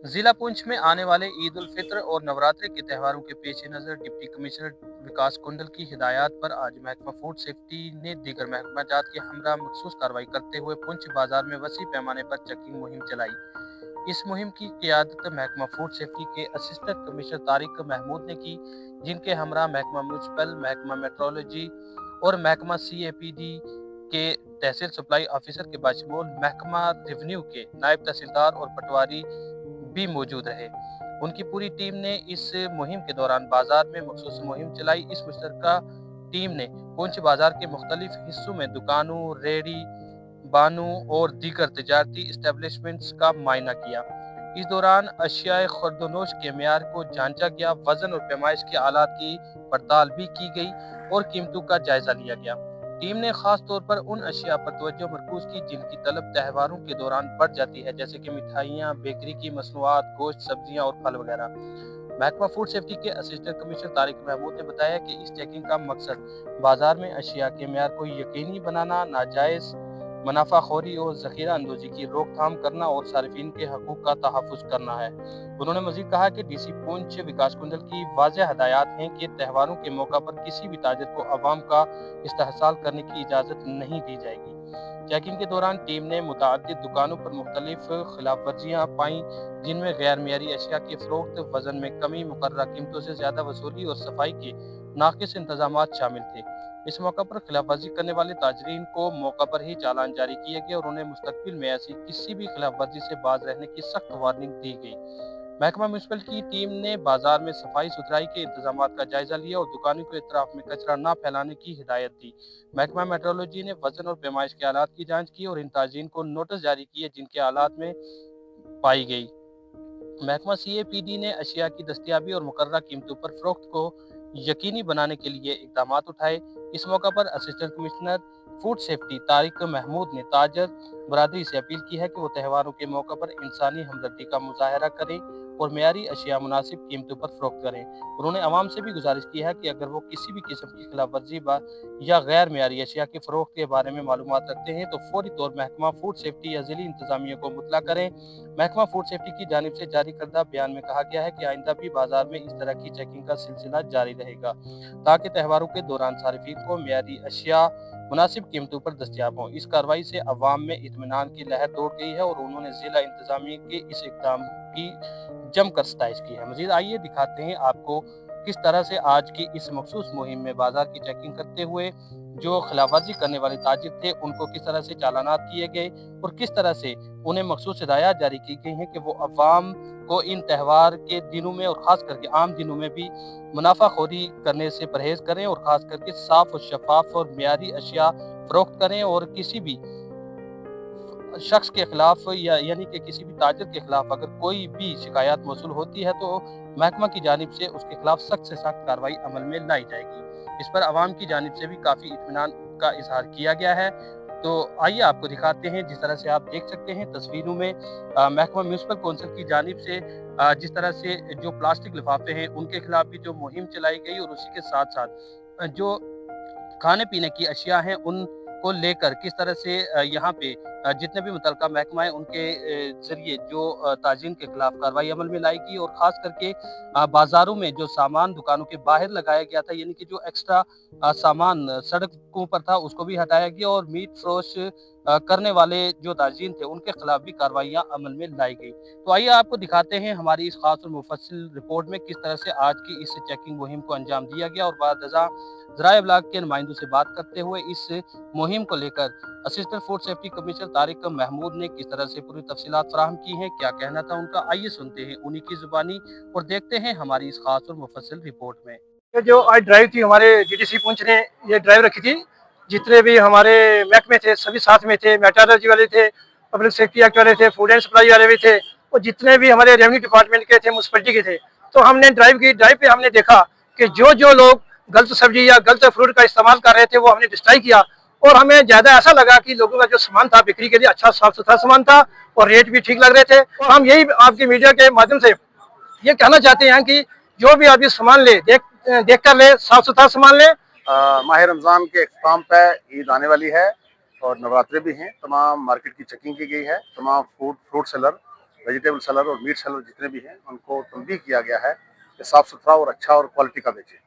जिला पुंछ में आने वाले ईद उल फित्र और नवरात्रि के त्योहारों के पेश नज़र डिप्टी कमिश्नर विकास कुंडल की हिदायत पर आज महकमा फूड सेफ्टी ने दीगर महकमा जात के हमरा मखसूस कार्रवाई करते हुए पुंछ बाजार में वसी पैमाने पर चेकिंग मुहिम चलाई। इस मुहिम की क़ियादत महकमा फूड सेफ्टी के असिस्टेंट कमिश्नर तारिक महमूद ने की, जिनके हमरा महकमा म्यूनसिपल, महकमा मेट्रोलॉजी और महकमा CAPD के तहसील सप्लाई ऑफिसर के बाशमूल महकमा रेवेन्यू के नायब तहसीलदार और पटवारी भी मौजूद रहे। उनकी पूरी टीम ने इस मुहिम के दौरान बाजार में मखसूस मुहिम चलाई। इस मुश्तरका टीम ने पुंछ बाजार के मुख्तलिफ हिस्सों में दुकानों, रेहड़ी बानों और दीगर तजारती इस्टेब्लिशमेंट्स का मायना किया। इस दौरान अशियाए खुर्दनोश के मेयार को जांचा गया, वजन और पैमाइश के आलात की पड़ताल भी की गई और कीमतों का जायजा लिया गया। टीम ने खास तौर पर उन अशिया पर तवज्जो मरकूज की जिनकी तलब त्योहारों के दौरान बढ़ जाती है, जैसे कि मिठाइयाँ, बेकरी की मसनूआत, गोश्त, सब्जियाँ और फल वगैरह। महकमा फूड सेफ्टी के असिस्टेंट कमिश्नर तारिक महमूद ने बताया कि इस चेकिंग का मकसद बाजार में अशिया के मेयार को यकीनी बनाना, नाजायज मुनाफाखोरी और ज़ख़ीरा अंदोज़ी की रोकथाम करना और सारिफिन के हकूक़ का तहफ़्फ़ुज़ करना है। उन्होंने मज़ीद कहा कि DC पुंछ विकास कुंडल की वाज़ेह हदायत हैं कि त्योहारों के मौका पर किसी भी ताजिर को अवाम का इस्तेहसाल करने की इजाज़त नहीं दी जाएगी। चेकिंग के दौरान टीम ने मुतअद्दिद दुकानों पर मुख्तलिफ खिलाफ वर्जियाँ पाईं, जिनमें गैर मियारी अशिया की फ़रोख्त, वज़न में कमी, मुकर्ररा कीमतों से ज़्यादा वसूली और सफाई के नाक़िस इंतज़ामात शामिल थे। इस मौका पर खिलाफवर्जी करने वाले ताजरीन को मौका पर ही चालान जारी किए गए और उन्हें मुस्तकबिल में ऐसी किसी भी खिलाफवर्जी से बाज रहने की सख्त वार्निंग दी गई। महकमा म्यूनसिपल की टीम ने बाजार में सफाई सुथराई के इंतजामात का जायजा लिया और दुकानों के इतराफ में कचरा न फैलाने की हिदायत दी। महकमा मेट्रोलॉजी ने वजन और पैमाइश के आलात की जांच की और इन ताजीन को नोटिस जारी किए जिनके आलात में पाई गई। महकमा CAPD ने अशिया की दस्तयाबी और मुकर्ररा कीमतों पर फरोख्त को यकीनी बनाने के लिए इक़दाम उठाए। इस मौका पर assistant commissioner food safety Tariq Mahmood ने ताजर बरादरी से अपील की है कि वो त्योहारों के मौका पर इंसानी हमदर्दी का मुजाहरा करें और मेयारी अशिया मुनासिब कीमतों पर फरोख्त करें। उन्होंने अवाम से भी गुजारिश की है कि अगर वो किसी भी किस्म की खिलाफ वर्जी या गैर मेयारी अशिया की फरोख्त के बारे में मालूमात रखते हैं तो फौरी तौर महकमा फूड सेफ्टी या ज़िली इंतजामिया को मुतला करें। महकमा फूड सेफ्टी की जानिब से जारी करदा बयान में कहा गया है कि आइंदा भी बाजार में इस तरह की चेकिंग का सिलसिला जारी रहेगा ताकि त्योहारों के दौरान सारिफिन को मेयारी अशिया मुनासिब कीमतों पर दस्तयाब हों। इस कार्रवाई से अवाम में इत्मीनान की लहर दौड़ गई है और उन्होंने जिला इंतजामिया के इस इक़दाम की जमकर सताइश की है। मजीद आइए दिखाते हैं आपको किस तरह से आज की इस मखसूस मुहिम में बाजार की चेकिंग करते हुए जो खिलाफवर्जी करने वाले ताजिर थे उनको किस तरह से चालानात किए गए और किस तरह से उन्हें मखसूस हिदायत जारी की गई हैं कि वो अवाम को इन त्यौहार के दिनों में और ख़ास करके आम दिनों में भी मुनाफाखोरी करने से परहेज़ करें और ख़ास करके साफ़ और शफाफ और मेयारी अशिया फ़रोख्त करें और किसी भी शख्स के खिलाफ या यानी कि किसी भी ताजिर के खिलाफ अगर कोई भी शिकायत मौसूल होती है तो महकमा की जानिब से उसके खिलाफ सख्त से सख्त कार्रवाई अमल में लाई जाएगी। इस पर अवाम की जानिब से भी काफ़ी इत्मीनान का इजहार किया गया है। तो आइए आपको दिखाते हैं, जिस तरह से आप देख सकते हैं तस्वीरों में महकमा म्यूनसिपल कौंसिल की जानिब से जिस तरह से जो प्लास्टिक लिफाफे हैं उनके खिलाफ भी जो मुहिम चलाई गई और उसी के साथ साथ जो खाने पीने की अशिया हैं उनको लेकर किस तरह से यहाँ पे जितने भी मुतलका महकमा है उनके ज़रिए जो ताजीन के खिलाफ कार्रवाई अमल में लाएगी और ख़ास करके बाज़ारों में जो सामान दुकानों के बाहर लगाया गया था यानी कि जो एक्स्ट्रा सामान सड़कों पर था उसको भी हटाया गया और मीट फरोश करने वाले जो ताजीन थे उनके खिलाफ भी कार्रवाइयाँ अमल में लाई गई। तो आइए आपको दिखाते हैं हमारी इस खास और मुफस्सिल रिपोर्ट में किस तरह से आज की इस चेकिंग मुहिम को अंजाम दिया गया और बाद ज़राए इब्लाग के नुमाइंदों से बात करते हुए इस मुहिम को लेकर assistant food safety commissioner Tariq Mahmood ने किस तरह से पूरी तफसीलात फराहम की हैं, क्या कहना था उनका, आइए सुनते हैं उन्हीं की जुबानी और देखते हैं हमारी इस खास और मुफस्सिल रिपोर्ट में। ये जो आज ड्राइव थी हमारे GDC पुंछ ने ये ड्राइव रखी थी, जितने भी हमारे महकमे थे सभी साथ में थे, मेट्रोलॉजी वाले थे, पब्लिक सेफ्टी एक्ट वाले थे, फूड एंड सप्लाई वाले भी थे और जितने भी हमारे रेवेन्यू डिपार्टमेंट के थे, म्यूनसिपलिटी के थे। तो हमने ड्राइव की, ड्राइव पे हमने देखा कि जो लोग गलत सब्जी या गलत फ्रूट का इस्तेमाल कर रहे थे वो हमने डिस्ट्राई किया और हमें ज़्यादा ऐसा लगा कि लोगों का जो सामान था बिक्री के लिए अच्छा साफ सुथरा सामान था और रेट भी ठीक लग रहे थे। और हम यही आपकी मीडिया के माध्यम से ये कहना चाहते हैं कि जो भी आदमी सामान ले देख कर ले, साफ सुथरा सामान ले। माह रमज़ान के इख्तिताम पे ईद आने वाली है और नवरात्रे भी हैं। तमाम मार्केट की चेकिंग की गई है, तमाम फ्रूट सेलर वेजिटेबल सेलर और मीट सेलर जितने भी हैं उनको तंबीह किया गया है कि साफ़ सुथरा और अच्छा और क्वालिटी का बेचें।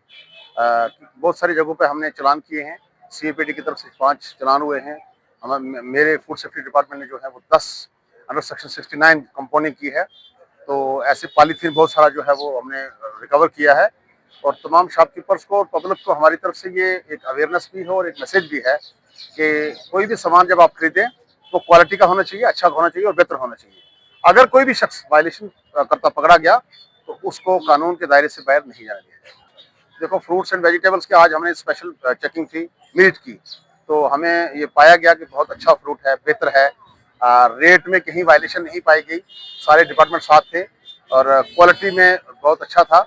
बहुत सारी जगहों पे हमने चालान किए हैं, CAPD की तरफ से 5 चालान हुए हैं। मेरे फूड सेफ्टी डिपार्टमेंट ने जो है वो 10 अंडर सेक्शन 69 कंपाउंडिंग की है। तो ऐसे पॉलीथीन बहुत सारा जो है वो हमने रिकवर किया है और तमाम शॉपकीपर्स को और पब्लिक को हमारी तरफ से ये एक अवेयरनेस भी है और एक मैसेज भी है कि कोई भी सामान जब आप खरीदें तो क्वालिटी का होना चाहिए, अच्छा होना चाहिए और बेहतर होना चाहिए। अगर कोई भी शख्स वायलेशन करता पकड़ा गया तो उसको कानून के दायरे से बाहर नहीं जाने दिया जाएगा। देखो, फ्रूट्स एंड वेजिटेबल्स के आज हमने स्पेशल चेकिंग थी मीट की, तो हमें ये पाया गया कि बहुत अच्छा फ्रूट है, बेहतर है, रेट में कहीं वायलेशन नहीं पाई गई, सारे डिपार्टमेंट साथ थे और क्वालिटी में बहुत अच्छा था।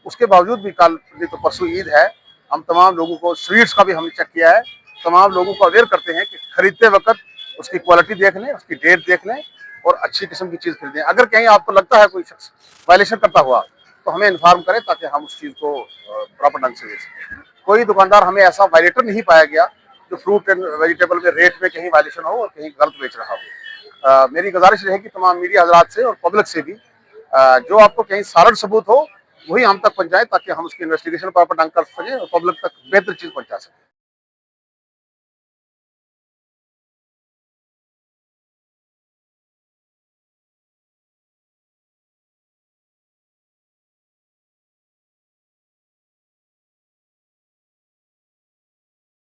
उसके बावजूद भी कल तो परसों ईद है, हम तमाम लोगों को स्वीट्स का भी हमने चेक किया है, तमाम लोगों को अवेयर करते हैं कि खरीदते वक्त उसकी क्वालिटी देख लें, उसकी डेट देख लें और अच्छी किस्म की चीज़ खरीदें। अगर कहीं आपको लगता है कोई शख्स वायलेशन करता हुआ तो हमें इन्फॉर्म करें ताकि हम उस चीज़ को प्रॉपर ढंग से बेच सकें। कोई दुकानदार हमें ऐसा वायलेटर नहीं पाया गया जो फ्रूट एंड वेजिटेबल के रेट में कहीं वायलेशन हो और कहीं गलत बेच रहा हो। मेरी गुजारिश रहेगी तमाम मीडिया हजरात से और पब्लिक से भी, जो आपको कहीं सारण सबूत हो वही हम तक पहुंचाए ताकि हम उसकी इन्वेस्टिगेशन प्रॉपर ढंग कर सकें और पब्लिक तक बेहतर चीज़ पहुंचा सकें।